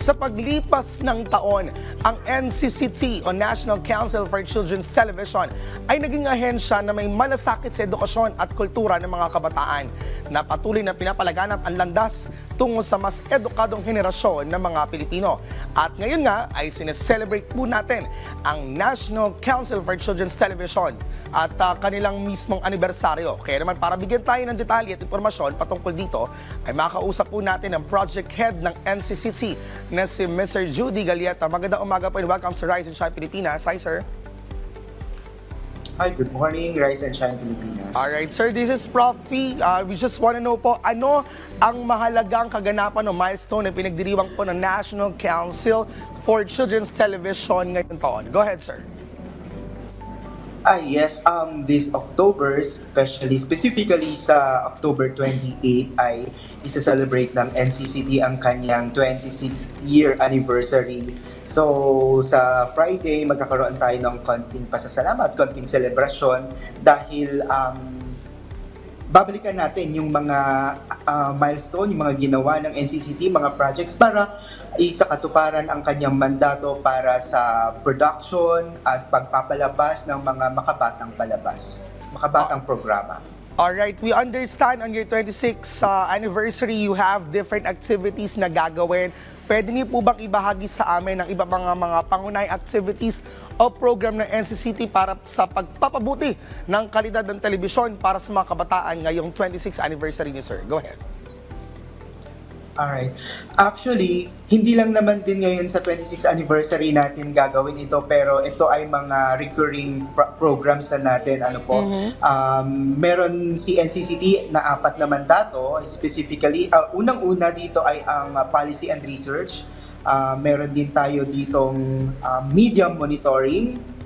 Sa paglipas ng taon, ang NCCT o National Council for Children's Television ay naging ahensya na may malasakit sa edukasyon at kultura ng mga kabataan na patuloy na pinapalaganap ang landas tungo sa mas edukadong henerasyon ng mga Pilipino. At ngayon nga ay sineselebrate po natin ang National Council for Children's Television at kanilang mismong anibersaryo. Kaya naman para bigyan tayo ng detalye at impormasyon patungkol dito ay makausap po natin ang project head ng NCCT na si Mr. Judy Galieta. Magandang umaga po and welcome sa Rise and Shine Pilipinas. Hi, sir. Hi, good morning, Rise and Shine Pilipinas. Alright, sir, this is Prof. Fee. We just want to know po, ano ang mahalagang kaganapan o milestone na pinagdiriwang po ng National Council for Children's Television ngayong taon? Go ahead, sir. Yes, this October, specifically sa October 28 ay isa-celebrate ng NCCT ang kanyang 26th year anniversary. So, sa Friday, magkakaroon tayo ng konting pasasalamat, konting celebration dahil babalikan natin yung mga milestone, yung mga ginawa ng NCCT, mga projects para isakatuparan ang kanyang mandato para sa production at pagpapalabas ng mga makabatang programa. Alright, we understand on your 26th anniversary, you have different activities na gagawin. Pwede niyo po bang ibahagi sa amin ang iba mga pangunahing activities o program ng NCCT para sa pagpapabuti ng kalidad ng telebisyon para sa mga kabataan ngayong 26th anniversary niyo, sir? Go ahead. Alright. Actually, hindi lang naman din ngayon sa 26th anniversary natin gagawin ito, pero ito ay mga recurring programs na natin. Meron si NCCT na 4 na mandato, specifically, unang-una dito ay ang policy and research. Meron din tayo ditong media monitoring.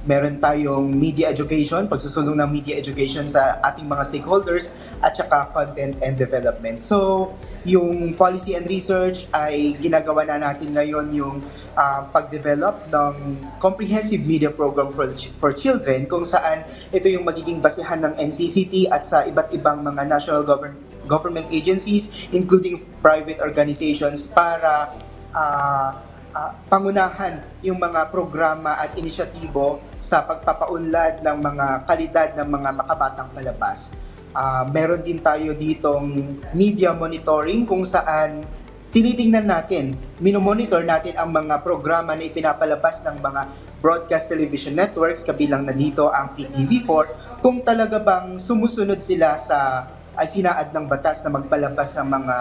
Meron tayong media education, pagsusulong ng media education sa ating mga stakeholders, at saka content and development. So, yung policy and research ay ginagawa na natin ngayon yung pag-develop ng comprehensive media program for children, kung saan ito yung magiging basehan ng NCCT at sa iba't ibang mga national government agencies, including private organizations, para pangunahan yung mga programa at inisyatibo sa pagpapaunlad ng mga kalidad ng mga makabatang palabas. Meron din tayo ditong media monitoring kung saan tinitingnan natin, minomonitor natin ang mga programa na ipinapalabas ng mga broadcast television networks, kabilang na dito ang PTV4, kung talaga bang sumusunod sila sa sinaad ng batas na magpalabas ng mga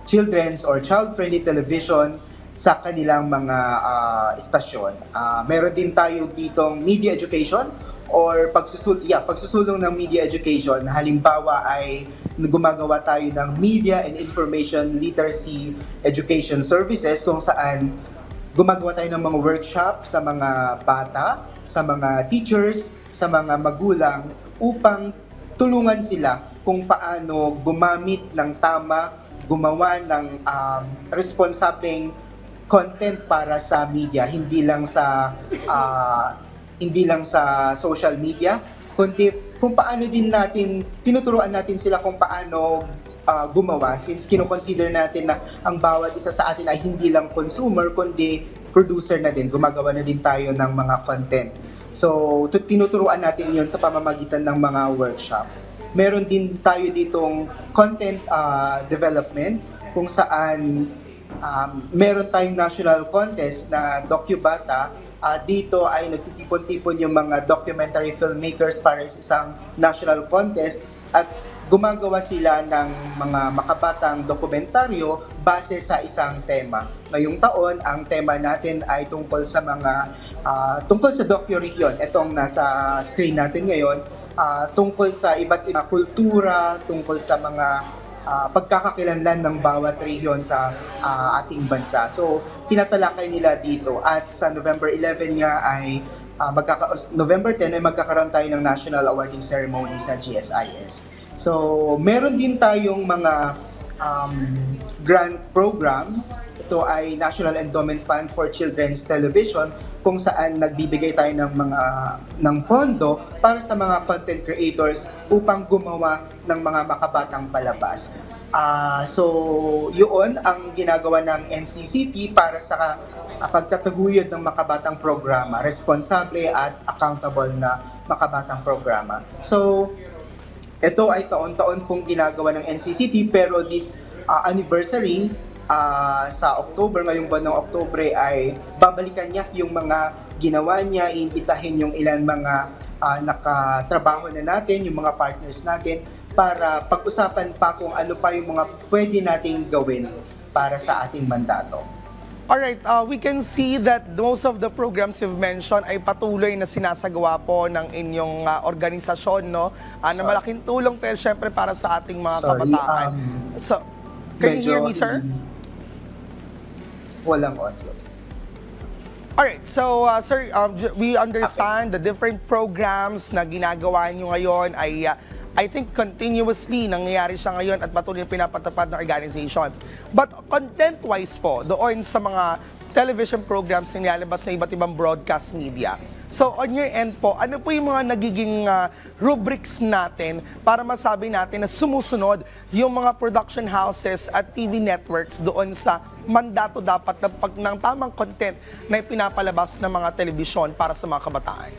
children's or child-friendly television sa kanilang mga istasyon. Meron din tayo ditong media education or pagsusulong ng media education. Halimbawa ay gumagawa tayo ng media and information literacy education services, kung saan gumagawa tayo ng mga workshop sa mga bata, sa mga teachers, sa mga magulang, upang tulungan sila kung paano gumamit ng tama, gumawa ng responsableng content para sa media, hindi lang sa social media, kundi kung paano din tinuturuan natin sila kung paano gumawa, since kino-consider natin na ang bawat isa sa atin ay hindi lang consumer kundi producer na din, gumagawa na din tayo ng mga content. So tinuturuan natin 'yon sa pamamagitan ng mga workshop. Meron din tayo ditong content development, kung saan meron tayong national contest na DocuBata. Dito ay nagtitipon-tipon yung mga documentary filmmakers para sa isang national contest at gumagawa sila ng mga makabatang dokumentaryo base sa isang tema. Ngayong taon, ang tema natin ay tungkol sa docu-region. Itong nasa screen natin ngayon, tungkol sa iba't ibang kultura, tungkol sa mga pagkakakilanlan ng bawat rehiyon sa ating bansa. So, tinatalakay nila dito, at sa November 11 nga ay November 10 ay magkakaroon tayo ng National Awarding Ceremony sa GSIS. So, meron din tayong mga grant program. Ito ay National Endowment Fund for Children's Television, kung saan nagbibigay tayo ng pondo para sa mga content creators upang gumawa ng mga makabatang palabas. So, yun ang ginagawa ng NCCT para sa pagtataguyod ng makabatang programa, responsable at accountable na makabatang programa. So, ito ay taon-taon pong ginagawa ng NCCT, pero this anniversary sa October, ngayong buwan ng Oktubre, ay babalikan niya yung mga ginawa niya, iimbitahin yung ilan mga nakatrabaho na natin, yung mga partners natin, para pag-usapan pa kung ano pa yung mga pwede nating gawin para sa ating mandato. Alright, we can see that most of the programs you've mentioned ay patuloy na sinasagawa po ng inyong organisasyon, no? Na malaking tulong pero syempre para sa ating mga kabataan. So, can you hear me, sir? Walang audio. Alright, so sir, we understand the different programs na ginagawa nyo ngayon ay I think continuously nangyayari siya ngayon at patuloy na pinapatupad ng organization. But content-wise po, doon sa mga television programs na nilalabas sa iba't ibang broadcast media. So on your end po, ano po yung mga nagiging rubrics natin para masabi natin na sumusunod yung mga production houses at TV networks doon sa mandato dapat ng tamang content na ipinapalabas ng mga telebisyon para sa mga kabataan?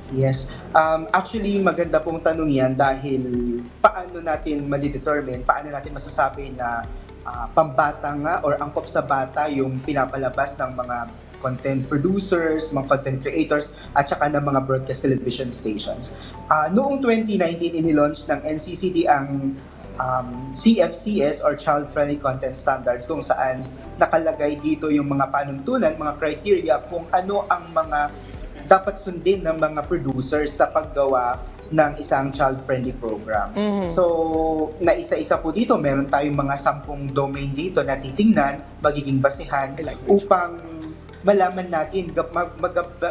Yes. Actually, maganda pong tanong yan dahil paano natin madidetermine, paano natin masasabi na pambata nga or angkop sa bata yung pinapalabas ng mga content producers, mga content creators, at saka ng mga broadcast television stations. Noong 2019, inilaunch ng NCCT ang CFCS or Child Friendly Content Standards, kung saan nakalagay dito yung mga panuntunan, mga criteria kung ano ang mga dapat sundin ng mga producers sa paggawa ng isang child-friendly program. So, naisa-isa po dito, meron tayong mga 10 domain dito na titingnan, magiging basehan, upang malaman natin,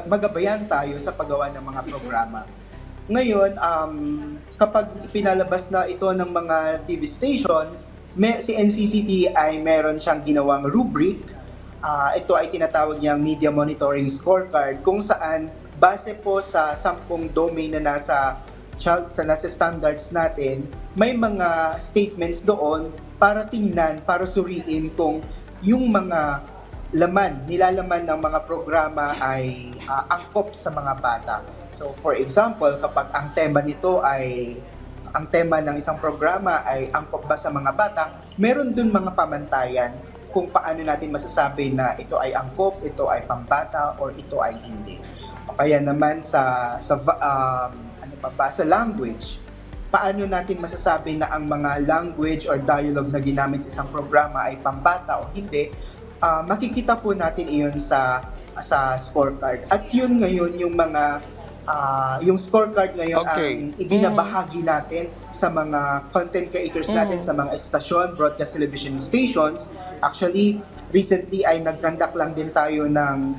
magabayan tayo sa paggawa ng mga programa. Ngayon, kapag pinalabas na ito ng mga TV stations, si NCCT ay meron siyang ginawang rubric. Ito ay tinatawag niyang Media Monitoring Scorecard, kung saan base po sa 10 domain na nasa standards natin, may mga statements doon para tingnan, para suriin kung yung mga nilalaman ng mga programa ay angkop sa mga bata. So for example, kapag ang tema ng isang programa ay angkop ba sa mga bata, meron dun mga pamantayan kung paano natin masasabi na ito ay angkop, ito ay pambata, or ito ay hindi. O kaya naman sa language, paano natin masasabi na ang mga language or dialogue na ginamit sa isang programa ay pambata o hindi. Makikita po natin iyon sa scorecard. At yun ngayon yung scorecard ngayon ang ibinabahagi natin sa mga content creators natin, sa mga estasyon, broadcast television stations. Actually, recently ay nag-conduct lang din tayo ng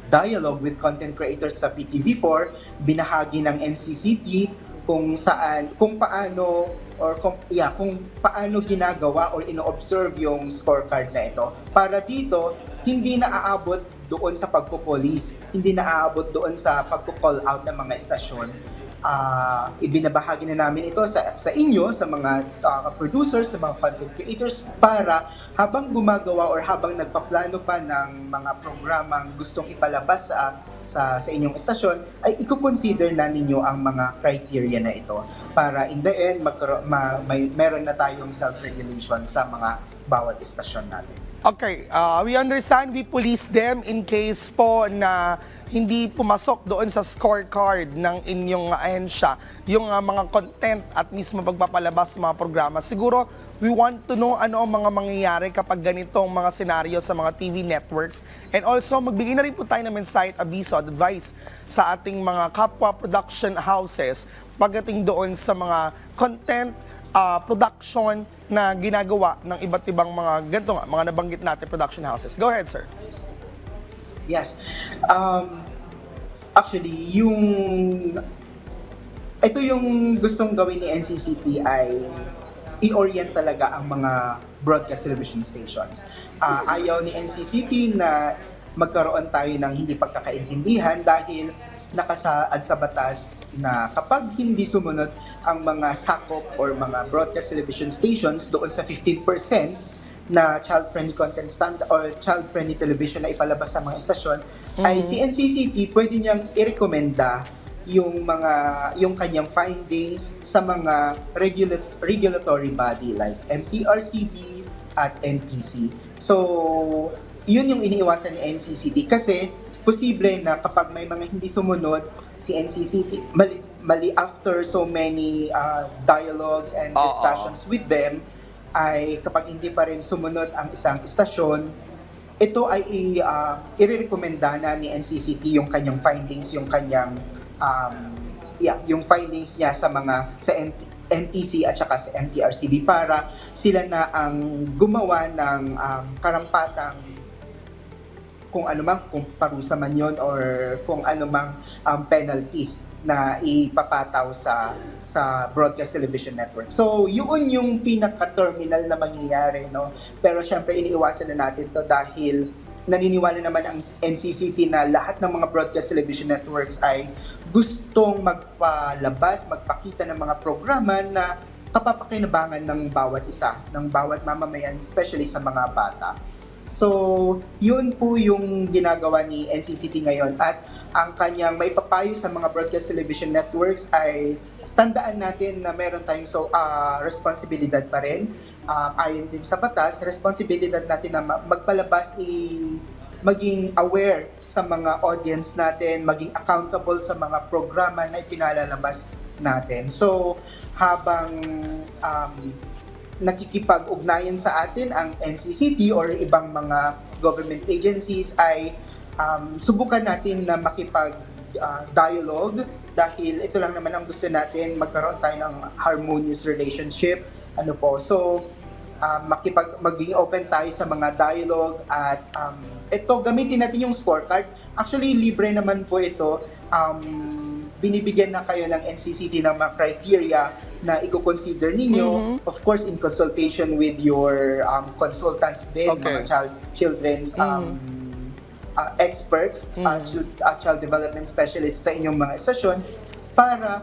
dialogue with content creators sa PTV4, binahagi ng NCCT kung paano ginagawa or ino-observe yung scorecard na ito. Para dito, hindi na aabot doon sa pagpo-police, hindi na aabot doon sa pagko-call out ng mga estasyon. Ibinabahagi na namin ito sa inyo, sa mga producers, sa mga content creators, para habang gumagawa or habang nagpaplano pa ng mga programang gustong ipalabas sa inyong estasyon, ay i-consider na ninyo ang mga criteria na ito para in the end meron na tayong self-regulation sa mga bawat estasyon natin. Okay, we understand, we police them in case po na hindi pumasok doon sa scorecard ng inyong ahensya yung mga content at mismo pagpapalabas ng mga programa. Siguro, we want to know ano ang mga mangyayari kapag ganitong mga senaryo sa mga TV networks. And also, magbigay na rin po tayo ng mensahe at abiso at advice sa ating mga kapwa production houses pagdating doon sa mga content production na ginagawa ng iba't ibang mga nabanggit natin production houses. Go ahead, sir. Yes. Actually, ito yung gustong gawin ni NCCT ay i-orient talaga ang mga broadcast television stations. Ayaw ni NCCT na magkaroon tayo ng hindi pagkakaintindihan dahil nakasaad sa batas na kapag hindi sumunod ang mga sakop or mga broadcast television stations doon sa 15% na child-friendly content standard or child-friendly television na ipalabas sa mga istasyon, ay si NCCT pwede niyang irekomenda yung kanyang findings sa mga regulatory body like MTRCB at NTC. So, yun yung iniiwasan ni NCCT kasi posible na kapag may mga hindi sumunod si NCCT, mali after so many dialogues and discussions with them, ay kapag hindi pa rin sumunod ang isang istasyon, ito ay irerekomenda na ni NCCT yung kanyang findings, yung kanyang yung findings niya sa NTC at saka sa MTRCB para sila na ang gumawa ng karampatang kung parusa man yon or kung anumang penalties na ipapataw sa broadcast television network. So, yun yung pinaka-terminal na mangyayari, no? Pero syempre, iniiwasan na natin to dahil naniniwala naman ang NCCT na lahat ng mga broadcast television networks ay gustong magpalabas, magpakita ng mga programa na kapapakinabangan ng bawat isa, ng bawat mamamayan, especially sa mga bata. So, yun po yung ginagawa ni NCCT ngayon at ang kanyang maipapayo sa mga broadcast television networks ay tandaan natin na meron tayong responsibilidad pa rin. Ayon din sa batas, responsibilidad natin na magpalabas, maging aware sa mga audience natin, maging accountable sa mga programa na ipinalalabas natin. So, habang nakikipag-ugnayan sa atin ang NCCT or ibang mga government agencies ay subukan natin na makipag-dialogue dahil ito lang naman ang gusto natin, magkaroon tayo ng harmonious relationship. So, maging open tayo sa mga dialogue at ito, gamitin natin yung scorecard. Actually, libre naman po ito. Binibigyan na kayo ng NCCT ng mga criteria na i-consider ninyo, of course in consultation with your consultants din, mga children's experts, child development specialists sa inyong mga estasyon para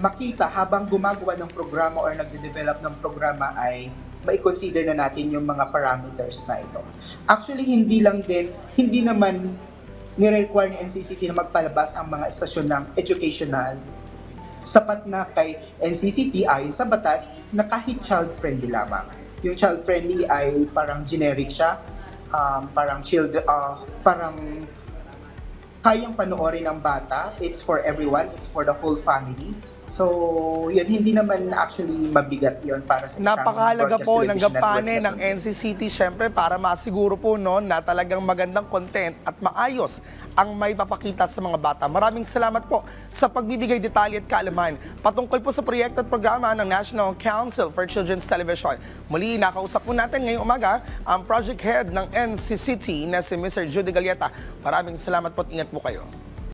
makita habang gumagawa ng programa or nagde-develop ng programa ay mai-consider na natin yung mga parameters na ito. Actually, hindi naman nire-require ni NCCT na magpalabas ang mga estasyon ng educational. Sapat na kay NCCT ayon sa batas na kahit child-friendly lamang. Yung child-friendly ay parang generic siya, parang kayang panoorin ng bata, it's for everyone, it's for the whole family. So, yun, hindi naman actually mabigat yun para sa isang napakahalaga broadcast po ng television gampanin network ng NCCT, syempre, para masiguro po na talagang magandang content at maayos ang may papakita sa mga bata. Maraming salamat po sa pagbibigay detalye at kaalaman patungkol po sa proyekto at programa ng National Council for Children's Television. Muli, nakausap po natin ngayong umaga ang project head ng NCCT na si Mr. Judy Galieta. Maraming salamat po at ingat po kayo.